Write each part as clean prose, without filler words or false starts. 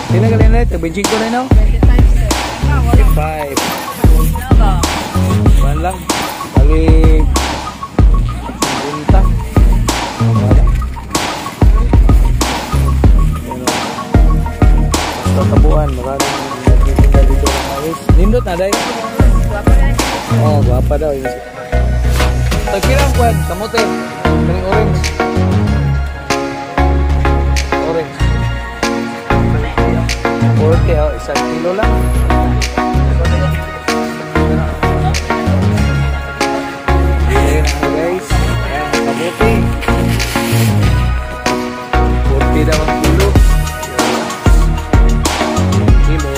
Sino ka rin ulit? 25 ko na no? 25. Kuhan lang. Kali bunta. Basta tabuan. Maraming nagtitinda dito ng mais. Nindot na dahil. Oo, guwapa daw. Tagpirang kuhan. Kamote. Kaling orange. Orange. 40 oh, 1 kilo lang. Ayan guys. Ayan, kabuti. 40 daw ang kilo. 1 kilo.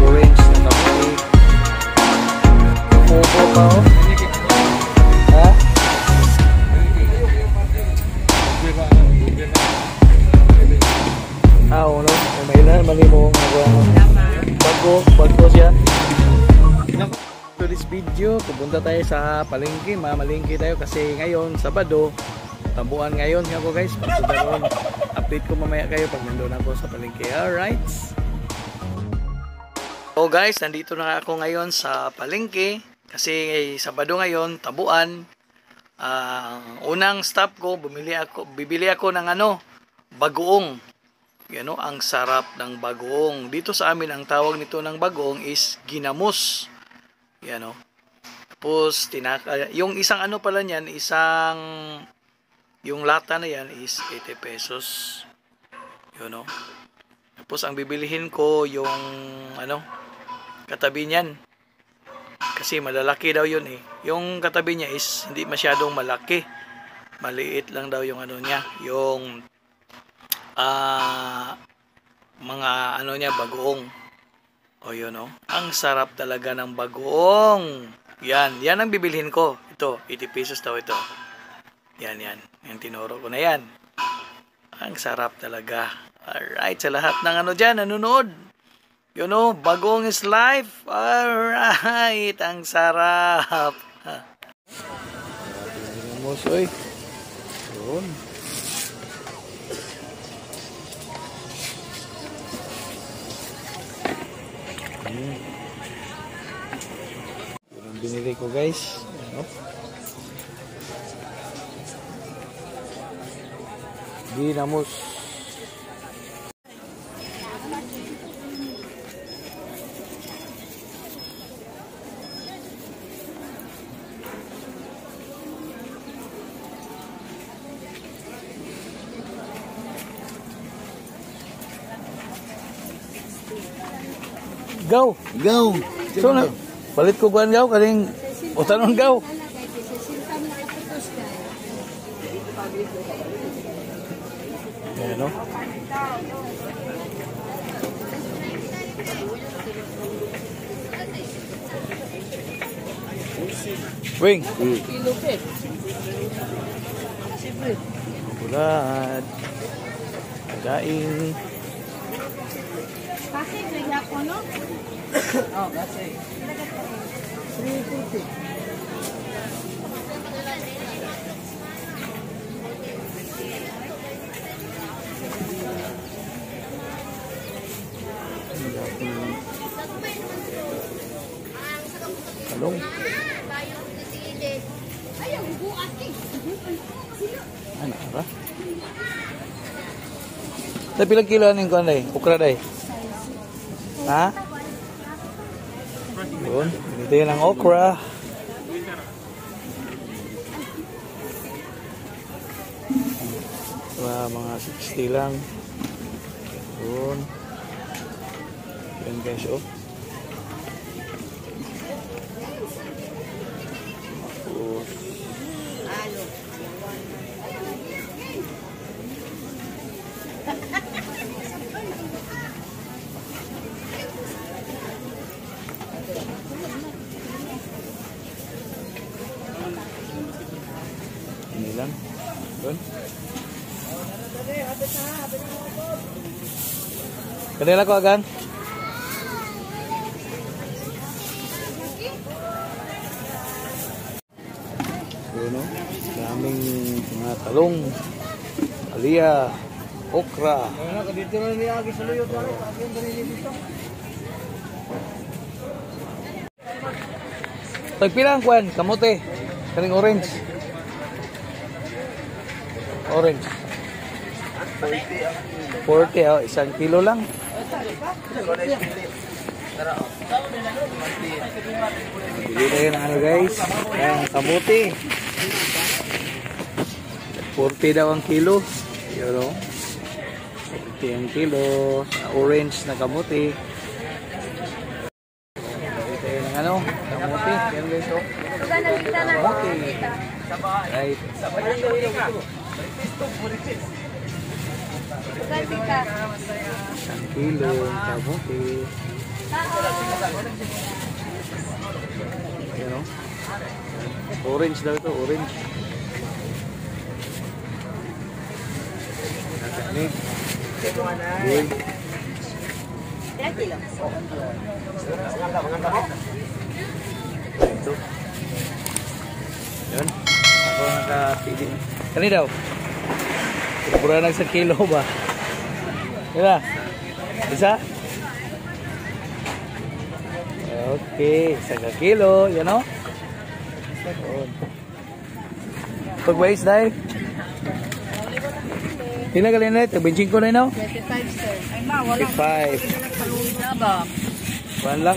Orange na kabuti. Popo pa oh. Ha? Oo, no? Umailan, mali mo bago siya. For this video, pupunta tayo sa palengke. Mamalengke tayo kasi ngayon, Sabado, tabuan ngayon ako guys. Pagsudaron, update ko mamaya kayo pag nandun ako sa palengke. Alright. So guys, nandito na ako ngayon sa palengke kasi Sabado ngayon, tabuan. Unang stop ko, bibili ako ng bagoong. Yan o, ang sarap ng bagoong. Dito sa amin, ang tawag nito ng bagoong is ginamos. Yan o. Tapos, yung isang pala niyan, yung lata na yan is 80 pesos. Yun o. Tapos, ang bibilihin ko yung, katabi niyan. Kasi malalaki daw yun eh. Yung katabi niya is hindi masyadong malaki. Maliit lang daw yung niya. Yung mga niya, bagoong. O yun o. Ang sarap talaga ng bagoong. Yan ang bibilhin ko. Ito, 80 pesos daw ito. Yan. Yung tinuro ko na yan. Ang sarap talaga. Alright, sa lahat ng dyan, nanonood. Yun o, bagoong is life. Alright, ang sarap. Mosoy. Yun. Yun ang binili ko guys. Ginamos. Gaw. So na palit ko kuan gaw kaling utanon gaw. Ayan no. Wing. Kilo pet. Bulat. Daing. Bakit nagla ko no? Oh, that's it. 350. Talong. Ayaw, buat eh. Ano ba? Sa pilang kilo ning kuan day? Ukra day. Ha? Yun, ganito yun ang okra. Mga 60 lang. Yun. Yun guys, oh. Ini lang. Yun. Kanila ko agan. Yun o. Daming mga talong. Alia. okra. Ano ka dito na niya agi sa luyot na rin. Agi ang ganili dito. Tagpila ang kwan, kamote. Kaning orange. Orange. 40, oh, 1 kilo lang. Bili tayo ng ano guys, ang kamote. 40 daw ang kilo. Yun o. 40 ang kilo. Orange na kamote. Bili tayo ng ano, kamote. Yan guys o. Kamote. Right. Isang kilo kamote. Yan o. Orange daw ito, orange. Ini. Good. Ito. Yan. Ako nakapili. Kani daw? Pura na sa kilo ba? Diba? Isa? Okay. Isa ka kilo. Yan o. Pag-waste dahil. Pila ka rin na ito? 25 ko na ino? 25, sir. Ay, ma, wala. 25. Na ba? Kuhan lang.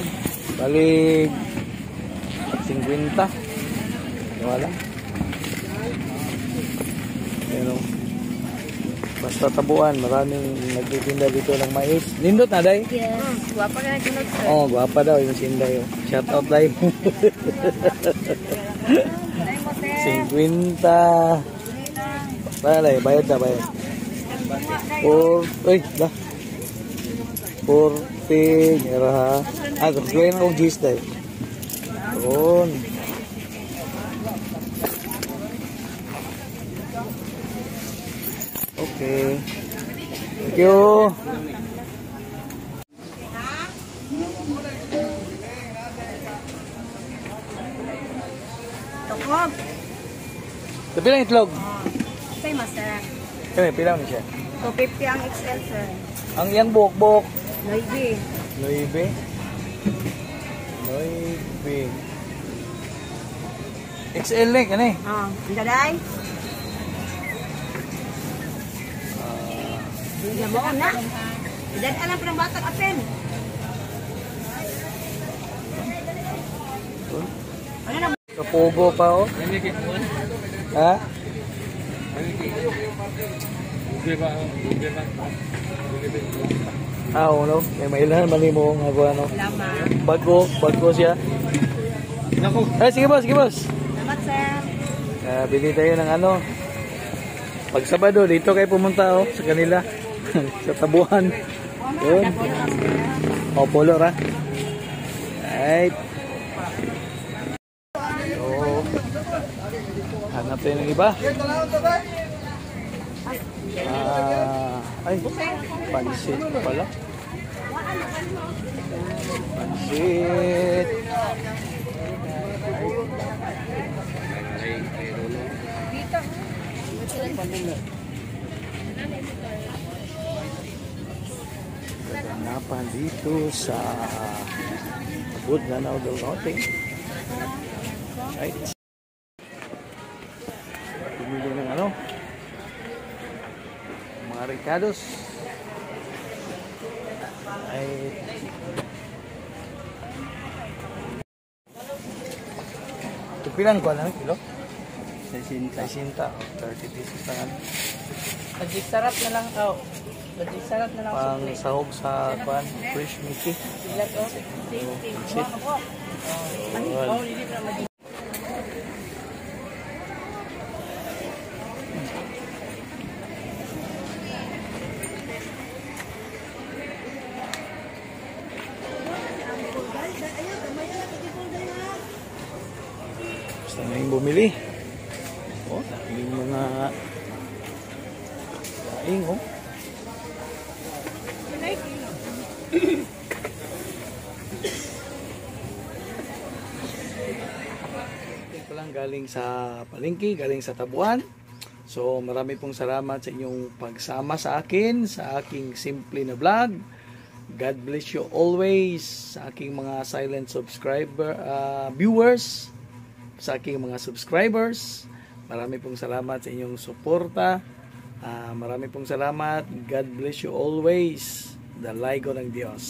Balik 50. Wala. Pero basta tabuan, maraming nagtitinda dito ng mais. Nindot na day? Yes. Guwapa ka na ginod, sir. Oh, guwapa daw yung sinday. Shout out day. Ay mo, sir. 50. Bayad na, bayad. Uy, dah. 40, meron ha. Ah, gawin na akong gis day. Doon. Okay. Thank you. Tokob. Tapi lang itlog. Say, master. Kaya, pilang siya. 250 ang XL, sir. Ang yan buhok-buhok. Noibi. 9. 9. XL na kan eh. Ah, ang daday? Hindi mo na. Idan alam pa ng batang apen. Ano na? Kapugo pa oh. Ha? Ah, no? May mailan mali mo nga ano. Lama. Bago siya. Eh, sige boss, sige boss. Salamat, sir. Bili tayo ng ano. Pag Sabado, dito kayo pumunta oh, sa kanila. Sa tabuhan. Yun. O, polo ra. Right. So, hanap tayo ng iba. Ay, pansit pala. Pansit. Kaganapan dito sa Abud na del Norte. Right. Pumili ng ano? Mga ricados. Ay pilang ko na kilo? 60. 30 pesos lang. Magic sarap na lang. Oh. Magic sarap na lang. Pang sahog sa kwan, fresh Mickey. Ilat oh. Sit. Oh, hindi na magic. Basta na yung bumili. Oh, daming mga daing oh. Ito lang galing sa palengke, galing sa tabuan. So marami pong salamat sa inyong pagsama sa akin sa aking simple na vlog. God bless you always sa aking mga silent subscriber viewers, sa aking mga subscribers. Marami pong salamat sa inyong suporta. Marami pong salamat. God bless you always. Dalay ko ng Diyos.